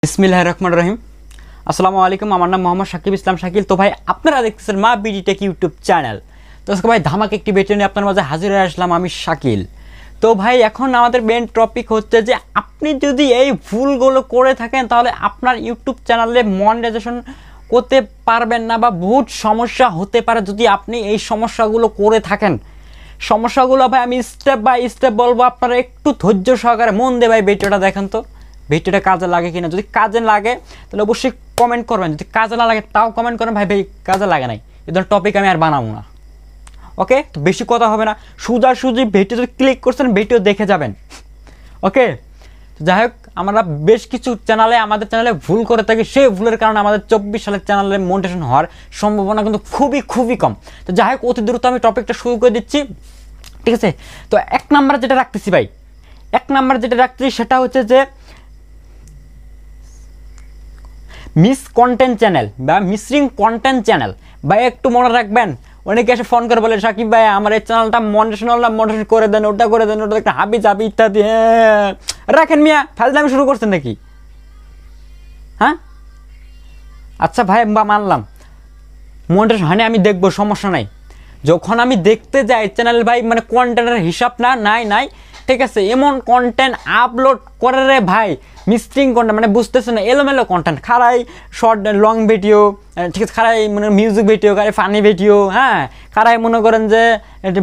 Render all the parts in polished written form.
বিসমিল্লাহির রহমানির রহিম। আসসালামু আলাইকুম, আমার নাম মোহাম্মদ সাকিব ইসলাম শাকিল। তো ভাই আপনারা দেখতেছেন মা বিডি টেক ইউটিউব চ্যানেল। তো আজকে ভাই ধামাকা একটি ভিডিও নিয়ে আপনার মাঝে হাজির হয়ে আসলাম আমি শাকিল। তো ভাই এখন আমাদের মেন টপিক হচ্ছে যে আপনি যদি এই ভুলগুলো করে থাকেন তাহলে আপনার ইউটিউব চ্যানেলে মনিটাইজেশন করতে পারবেন না বা বহুত সমস্যা হতে পারে যদি আপনি এই সমস্যাগুলো করে থাকেন। সমস্যাগুলো ভাই আমি স্টেপ বাই স্টেপ বলবো, আপনারা একটু ধৈর্য সহকারে মন দিয়ে ভাই ভিডিওটা দেখেন। তো ভিডিওটা কাজে লাগে কিনা, যদি কাজে লাগে তাহলে অবশ্যই কমেন্ট করবেন, যদি কাজে না লাগে তাও কমেন্ট করেন ভাই কাজে লাগে নাই, এই ধরনের টপিক আমি আর বানাবো না। ওকে, তো বেশি কথা হবে না, সোজাসুজি ভিডিও যদি ক্লিক করছেন ভিডিও দেখে যাবেন। ওকে, তো যাই হোক আমরা বেশ কিছু চ্যানেলে আমাদের চ্যানেলে ভুল করে থাকি, সেই ভুলের কারণে আমাদের 24 সালের চ্যানেলে মনিটাইজেশন হওয়ার সম্ভাবনা কিন্তু খুবই কম। তো যাই হোক অতি দ্রুত আমি টপিকটা শুরু করে দিচ্ছি, ঠিক আছে। তো এক নাম্বার যেটা রাখতেছি ভাই, সেটা হচ্ছে যে মিস কন্টেন্ট চ্যানেল বা মিসিং কন্টেন্ট চ্যানেল। ভাই একটু মনে রাখবেন, অনেকে এসে ফোন করে বলে সাকিব ভাই আমার এই চ্যানেলটা মনিটাইজেশন করে দেন, ওটা করে দেন, ওটা একটা হাবি জাবি ইত্যাদি। রাখেন মিয়া, ফাজলামি শুরু করছেন নাকি? হ্যাঁ আচ্ছা ভাই মানলাম মনিটাইজেশন হয়নি, আমি দেখবো, সমস্যা নাই। যখন আমি দেখতে যাই চ্যানেল ভাই মানে কন্টেন্টের হিসাব নাই ঠিক আছে, এমন কন্টেন্ট আপলোড করে রে ভাই, মিসিং কন্টেন্ট মানে বুঝতেছে না, এলোমেলো কন্টেন্ট, খারাই শর্ট লং ভিডিও, ঠিক আছে, খারাই মানে মিউজিক ভিডিও, খারাই ফানি ভিডিও, হ্যাঁ খারাই মনে করেন যে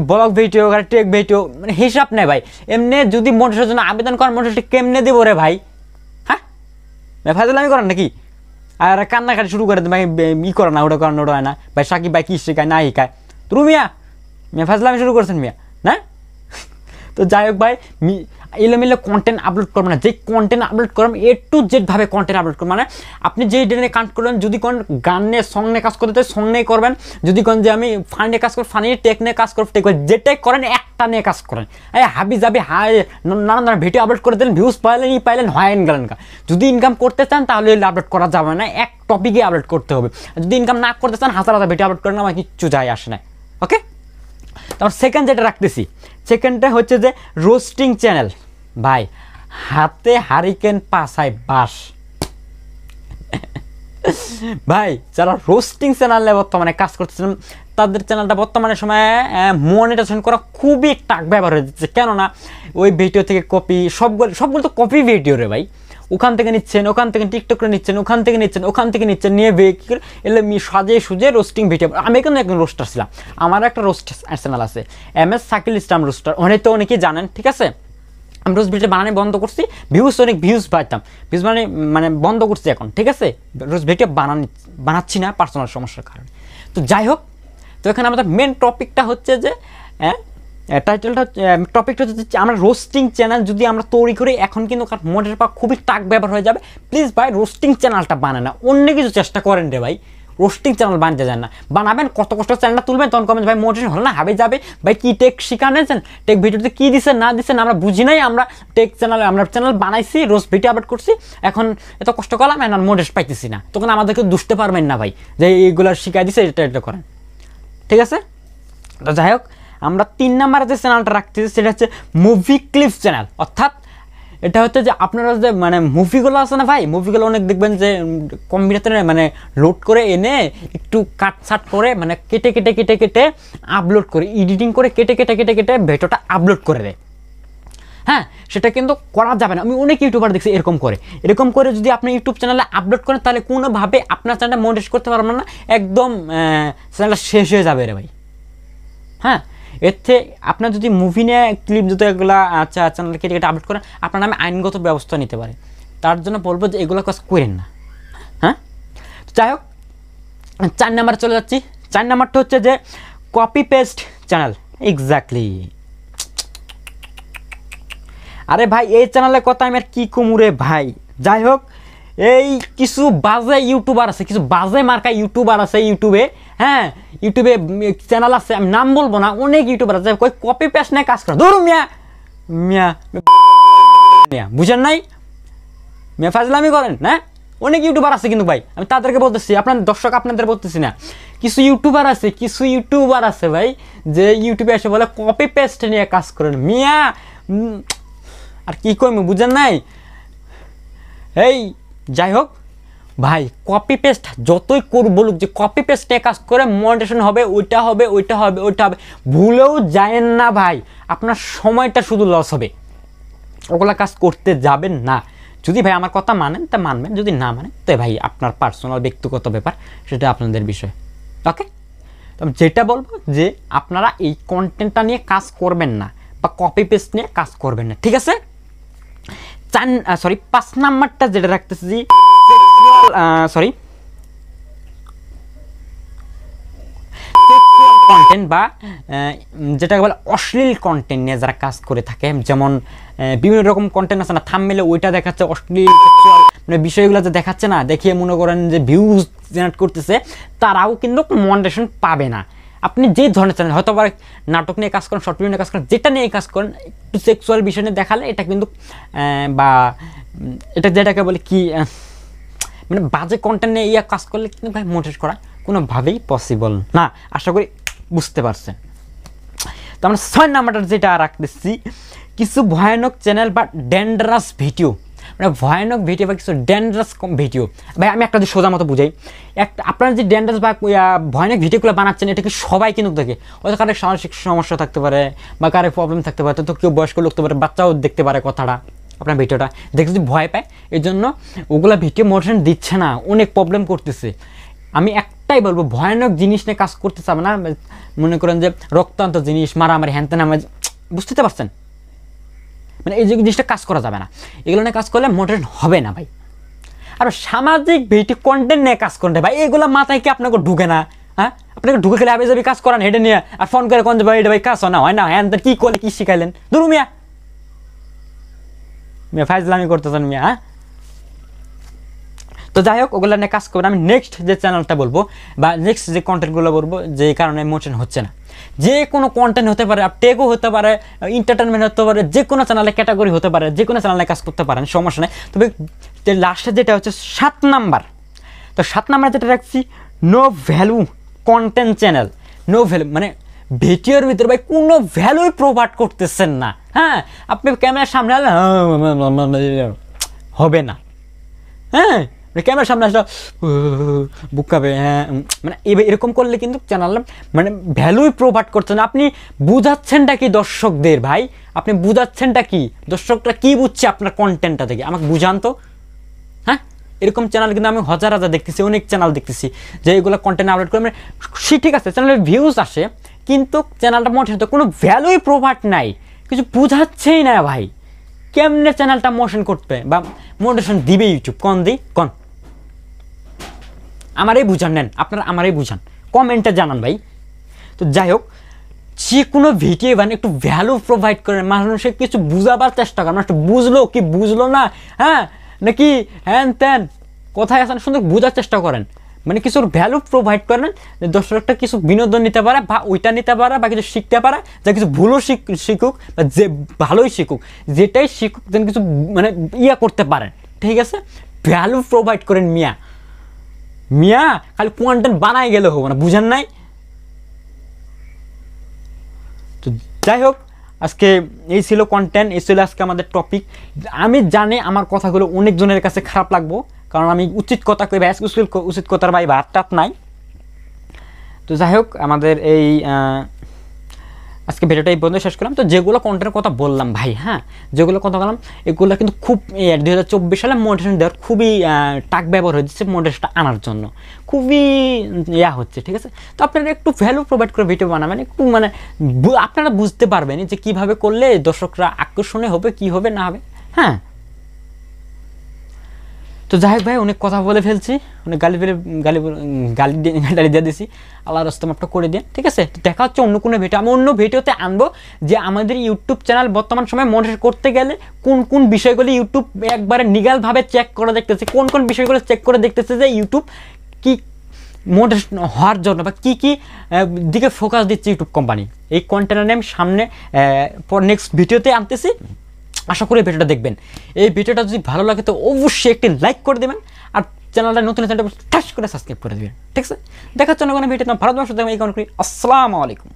ব্লগ ভিডিও, খারাই টেক ভিডিও, মানে হিসাব নেই ভাই। এমনি যদি মোটিভেশনের জন্য আবেদন করেন মোটিভেশন কেমনে দেবো রে ভাই? হ্যাঁ ফাজলামি করেন নাকি? আর কান্নাকাটি শুরু করে ভাই, ই করে না, ওটা করে না, ওটা হয় না ভাই, সাকিব ভাই কি শেখায় না শিখায় তুমি মিয়া ফাজলামি শুরু করছেন মিয়া না। তো যাই হোক ভাই এলোমেলো কন্টেন্ট আপলোড করবেন না, যে কন্টেন্ট আপলোড করবেন A to Z ভাবে কন্টেন্ট আপলোড করবেন। মানে আপনি যেই ডেনে কাজ করবেন, যদি কোন গান নিয়ে সং নিয়ে কাজ করতে চাই সং নিয়ে করবেন, যদি কোন যে আমি ফানি নিয়ে কাজ করি ফানি, টেক নিয়ে কাজ করব টেক, যেটাই করেন একটা নিয়ে কাজ করেন। এই হাবি জাবি নানান ভিডিও আপলোড করে দিলেন, ভিউজ পাইলেন হয় গেলেন কা। যদি ইনকাম করতে চান তাহলে আপলোড করা যাবে না, এক টপিকে আপলোড করতে হবে। যদি ইনকাম না করতে চান হাজার ভিডিও আপলোড করেন, আমার কিচ্ছু যায় আসে না। ওকে, তারপর সেকেন্ড যেটা রাখতেছি, সেকেন্ডটা হচ্ছে যে রোস্টিং চ্যানেল। ভাই হাতে হারিকেন পাছায় বাঁশ। ভাই যারা রোস্টিং চ্যানেলে বর্তমানে কাজ করতেছেন তাদের চ্যানেলটা বর্তমানে সময়ে মনিটাইজেশন করা খুবই টাক ব্যবহার হয়ে যাচ্ছে। কেননা ওই ভিডিও থেকে কপি, সবগুলো তো কপি ভিডিও রে ভাই, ওখান থেকে নিচ্ছেন, ওখান থেকে টিকটক করে নিচ্ছেন, ওখান থেকে নিচ্ছেন নিয়ে এলে সাজিয়ে সুজে রোস্টিং ভিডিও। আমি কিন্তু একজন রোস্টার ছিলাম, আমার একটা রোস্ট চ্যানেল আছে MS সাকিল ইসলাম রোস্টার, তো অনেকেই জানেন, ঠিক আছে। আমি রোজ ভিডিও বানানো বন্ধ করছি, অনেক ভিউজ পাইতাম, ভিউজ মানে বন্ধ করছি এখন, ঠিক আছে। রোজ ভিডিও বানাচ্ছি না পার্সোনাল সমস্যার কারণে। তো যাই হোক, তো এখানে আমাদের মেন টপিকটা হচ্ছে যে টপিকটা হচ্ছে আমরা রোস্টিং চ্যানেল যদি আমরা তৈরি করি, এখন কিন্তু মোটের পা খুবই টাক ব্যবহার হয়ে যাবে। প্লিজ ভাই রোস্টিং চ্যানেলটা বানায় না, অন্য কিছু চেষ্টা করেন রে ভাই, রোস্টিং চ্যানেল বানতে যান না। বানাবেন কত কষ্ট চ্যানেলটা তুলবেন, তখন কমেন্ট ভাই মোটিভেশন হল না, হাবে যাবে ভাই, কি টেক শিখানেছেন, টেক ভিডিওতে কী দিচ্ছেন না দিচ্ছেন আমরা বুঝি নাই, আমরা টেক চ্যানেলে আমরা চ্যানেল বানাইছি, রোজ ভিডিও আপলোড করছি, এখন এত কষ্ট করলাম এখন মোটিভেশন পাইতেছি না, তখন আমাদেরকে দুষতে পারবেন না ভাই যে এইগুলো শিখাই দিচ্ছে এটা করেন, ঠিক আছে। তো যাই হোক আমরা 3 নাম্বারে যে চ্যানেলটা রাখতেছি সেটা হচ্ছে মুভি ক্লিপস চ্যানেল। অর্থাৎ এটা হচ্ছে যে আপনারা যে মানে মুভিগুলো আছে না ভাই, মুভিগুলো অনেক দেখবেন যে কম্পিউটারে মানে লোড করে এনে একটু কাটছাট করে মানে কেটে আপলোড করে, এডিটিং করে কেটে ভিডিওটা আপলোড করে দেয়। হ্যাঁ সেটা কিন্তু করা যাবে না, আমি অনেক ইউটিউবার দেখছি এরকম করে যদি আপনি ইউটিউব চ্যানেলে আপলোড করেন তাহলে কোনোভাবে আপনার চ্যানেলটা মনিটাইজ করতে পারবেন না, একদম চ্যানেলটা শেষ হয়ে যাবে রে ভাই। হ্যাঁ এর থেকে আপনার যদি মুভি নিয়ে ক্লিপ যদি এগুলো আচ্ছা চ্যানেলে কেটে আপলোড করেন, আপনার নামে আইনগত ব্যবস্থা নিতে পারে, তার জন্য বলবো যে এগুলো কাজ করেন না। হ্যাঁ যাই হোক 4 নাম্বারে চলে যাচ্ছি। 4 নাম্বারটা হচ্ছে যে কপি পেস্ট চ্যানেল। এক্স্যাক্টলি, আরে ভাই এই চ্যানেলের কথা আমি আর কি কমুরে ভাই। যাই হোক এই কিছু বাজে ইউটিউবার আছে, কিছু বাজে মার্কা ইউটিউবার আছে ইউটিউবে, হ্যাঁ ইউটিউবে চ্যানেল আছে, আমি নাম বলবো না, অনেক ইউটিউবার আছে কই কপি পেস্ট নিয়ে কাজ করে। ধরুন মিয়া বুঝেন নাই, মিয়া ফাজলামি করেন না, অনেক ইউটিউবার আছে কিন্তু ভাই, আমি তাদেরকে বলতেছি, আপনার দর্শক আপনাদের বলতেছি না, কিছু ইউটিউবার আছে ভাই যে ইউটিউবে এসে বলে কপি পেস্ট নিয়ে কাজ করেন। মিয়া আর কি কইম বুঝেন নাই, এই যাই হোক ভাই, কপি পেস্ট যতই বলুক যে কপি পেস্টে কাজ করে মনিটাইজেশন হবে, ওইটা হবে, ওইটা হবে, ওইটা হবে, ভুলেও যায়েন না ভাই, আপনার সময়টা শুধু লস হবে। ওগুলা কাজ করতে যাবেন না। যদি ভাই আমার কথা মানেন তা মানবেন, যদি না মানেন তো ভাই আপনার পার্সোনাল ব্যক্তিগত ব্যাপার, সেটা আপনাদের বিষয়। ওকে, তো আমি যেটা বলবো যে আপনারা এই কন্টেন্টটা নিয়ে কাজ করবেন না বা কপি পেস্ট নিয়ে কাজ করবেন না, ঠিক আছে। 5 নাম্বারটা যেটা রাখতেছি, কন্টেন্ট বা যেটাকে বলে অশ্লীল কন্টেন্ট নিয়ে যারা কাজ করে থাকে, যেমন বিভিন্ন রকম কন্টেন্ট আছে না, থাম্বনেইলে ওইটা দেখাচ্ছে অশ্লীল মানে বিষয়গুলো যে দেখাচ্ছে না, দেখিয়ে মনে করেন যে ভিউজ জেনারেট করতেছে, তারাও কিন্তু মনিটাইজেশন পাবে না। আপনি যে ধরনের চ্যানেল, হয়তো আবার নাটক নিয়ে কাজ করেন, শর্ট ফিল্ম নিয়ে কাজ করেন, যেটা নিয়ে কাজ করেন, একটু সেক্সুয়াল বিষয় নিয়ে দেখালে এটা কিন্তু বা এটা যেটাকে বলে কি মানে বাজে কন্টেন্ট নিয়ে কাজ করলে কিন্তু ভাই মনিটাইজ করা কোনোভাবেই পসিবল না। আশা করি বুঝতে পারছেন। তো আমরা 6 নাম্বারটা যেটা রাখতেছি, কিছু ভয়ানক চ্যানেল বা ডেঞ্জারাস ভিডিও, মানে ভয়ানক ভিডিও বা কিছু ডেঞ্জারাস ভিডিও। ভাই আমি একটা যদি সোজা মতো বুঝাই, আপনারা যে ডেঞ্জারাস বা ভয়ানক ভিডিওগুলো বানাচ্ছেন, এটা কি সবাই কিন্তু দেখে? হয়তো কারো সামাজিক সমস্যা থাকতে পারে বা কারো প্রবলেম থাকতে পারে, তো কেউ বয়স্ক লোক থাকতে পারে, বাচ্চাও দেখতে পারে কথাটা, আপনার ভিডিওটা দেখে যদি ভয় পায়, এই জন্য ওগুলা ভিডিও মোটিভেশন দিচ্ছে না, অনেক প্রবলেম করতেছে। আমি একটাই বলবো, ভয়ানক জিনিস নিয়ে কাজ করতে চাবে না, মনে করেন যে রক্তান্ত জিনিস, মারামারি, হ্যানতেন, বুঝতে পারছেন? মানে এই জিনিসটা কাজ করা যাবে না, এগুলো নিয়ে কাজ করলে মোটিভেশন হবে না ভাই। আর সামাজিক ভিডিও কন্টেন্ট নিয়ে কাজ করতে ভাই, এগুলো মাথায় কি আপনাকে ঢুকে না? হ্যাঁ, আপনাকে ঢুকে গেলে আবে যাবি কাজ করান হেঁটে নিয়ে, আর ফোন করে কোন যে ভাই এটা ভাই কাজ হয় না, হ্যান কি করলে কি শিখাইলেন? ধরু মিয়া ফাইজলামি করতেছেন মিয়া। হ্যাঁ, তো যাই হোক, ওগুলো নিয়ে কাজ করবেন। আমি নেক্সট যে চ্যানেলটা বলবো বা নেক্সট যে কন্টেন্টগুলো বলবো, যে কারণে মোশন হচ্ছে না, যে কোনো কন্টেন্ট হতে পারে, টেগও হতে পারে, এন্টারটেনমেন্ট হতে পারে, যে কোনো চ্যানেলে ক্যাটাগরি হতে পারে, যে কোনো চ্যানেলে কাজ করতে পারেন, সমস্যা নেই। তবে লাস্টে যেটা হচ্ছে 7 নাম্বার, তো 7 নাম্বার যেটা রাখছি, no value content channel. No value মানে ভিডিওর ভিতরে ভাই কোনো ভ্যালুই প্রোভাইড করতেছেন না। হ্যাঁ, আপনি ক্যামেরার সামনে হবে না। হ্যাঁ, ক্যামেরার সামনে আসলে বুকাবে, হ্যাঁ, মানে এরকম করলে কিন্তু চ্যানেল মানে ভ্যালুই প্রোভাইড করছেন। আপনি বুঝাচ্ছেনটা কি দর্শকদের? ভাই আপনি বুঝাচ্ছেনটা কি? দর্শকরা কি বুঝছে আপনার কন্টেন্টটা থেকে? আমাকে বুঝান তো। হ্যাঁ, এরকম চ্যানেল কিন্তু আমি হাজার হাজার দেখতেছি, অনেক চ্যানেল দেখতেছি যে এগুলো কন্টেন্ট আপলোড করে, মানে ঠিক আছে চ্যানেলের ভিউজ আসে, কিন্তু চ্যানেলটা মোশন তো কোনো ভ্যালুই প্রোভাইড নাই, কিছু বুঝাচ্ছেই না ভাই। কেমনে চ্যানেলটা মোশন করতে বা মোটিভেশন দিবে ইউটিউব? কোন আমারই বুঝান, নেন আপনারা আমারই বুঝান, কমেন্টে জানান ভাই। তো যাই হোক, যে কোনো ভিডিও বানিয়ে একটু ভ্যালু প্রোভাইড করেন, মানুষের কিছু বুঝাবার চেষ্টা করেন, একটু বুঝলো কি বুঝলো না, হ্যাঁ নাকি হ্যান ত্যান কোথায় আছেন সুন্দর বোঝার চেষ্টা করেন, মানে কিছু ভ্যালু প্রোভাইড করেন, দর্শকটা কিছু বিনোদন নিতে পারে বা ওইটা নিতে পারে বা কিছু শিখতে পারে, যা কিছু ভুলও শিখুক বা যে ভালোই শিখুক, যেটাই শিখুক যেন কিছু মানে করতে পারেন, ঠিক আছে? ভ্যালু প্রোভাইড করেন মিয়া, খালি কন্টেন্ট বানাই গেলে হবো না, বুঝেন নাই? তো যাই হোক, আজকে এই ছিল কন্টেন্ট, এই ছিল আজকে আমাদের টপিক। আমি জানি আমার কথাগুলো অনেকজনের কাছে খারাপ লাগবো, কারণ আমি উচিত কথা কই, উচিত কথার ভাই ভাত টাত নাই। তো যাই হোক, আমাদের এই আজকে ভিডিওটা এই পর্যন্ত শেষ করলাম। তো যেগুলো কন্টেন্টের কথা বললাম ভাই, হ্যাঁ যেগুলো কথা বললাম, এগুলো কিন্তু খুব 2024 সালে মোটিভেশন দেওয়ার খুবই টাক ব্যবহার হচ্ছে, মোটিভেশনটা আনার জন্য খুবই হচ্ছে, ঠিক আছে? তো আপনারা একটু ভ্যালু প্রোভাইড করে ভিডিও বানাবেন, একটু মানে আপনারা বুঝতে পারবেন যে কীভাবে করলে দর্শকরা আকর্ষণীয় হবে, কি হবে না হবে। হ্যাঁ, তো যাই হোক ভাই, অনেক কথা বলে ফেলছি, অনেক গালি দিয়ে দিছি, আল্লাহর রাস্তা মাপটা করে দিয়ে, ঠিক আছে? তো দেখা হচ্ছে অন্য কোনো ভিডিও। আমি অন্য ভিডিওতে আনবো যে আমাদের ইউটিউব চ্যানেল বর্তমান সময়ে মনিটর করতে গেলে কোন কোন বিষয়গুলো ইউটিউব একবারে নিগালভাবে চেক করে দেখতেছে, কোন কোন বিষয়গুলো চেক করে দেখতেছে যে ইউটিউব কি মনিটর হওয়ার জন্য বা কী কী দিকে ফোকাস দিচ্ছে ইউটিউব কোম্পানি। এই কন্টেন্ট আমি সামনে নেক্সট ভিডিওতে আনতেছি, আশা করি ভিডিওটা দেখবেন। এই ভিডিওটা যদি ভালো লাগে তো অবশ্যই একটি লাইক করে দেবেন, আর চ্যানেলটা নতুন চ্যানেলটা ঠাস করে সাবস্ক্রাইব করে দেবেন, ঠিক আছে? দেখার জন্য কোনো ভিডিও ভালো থাকবেন, এই কারণে আসসালামু আলাইকুম।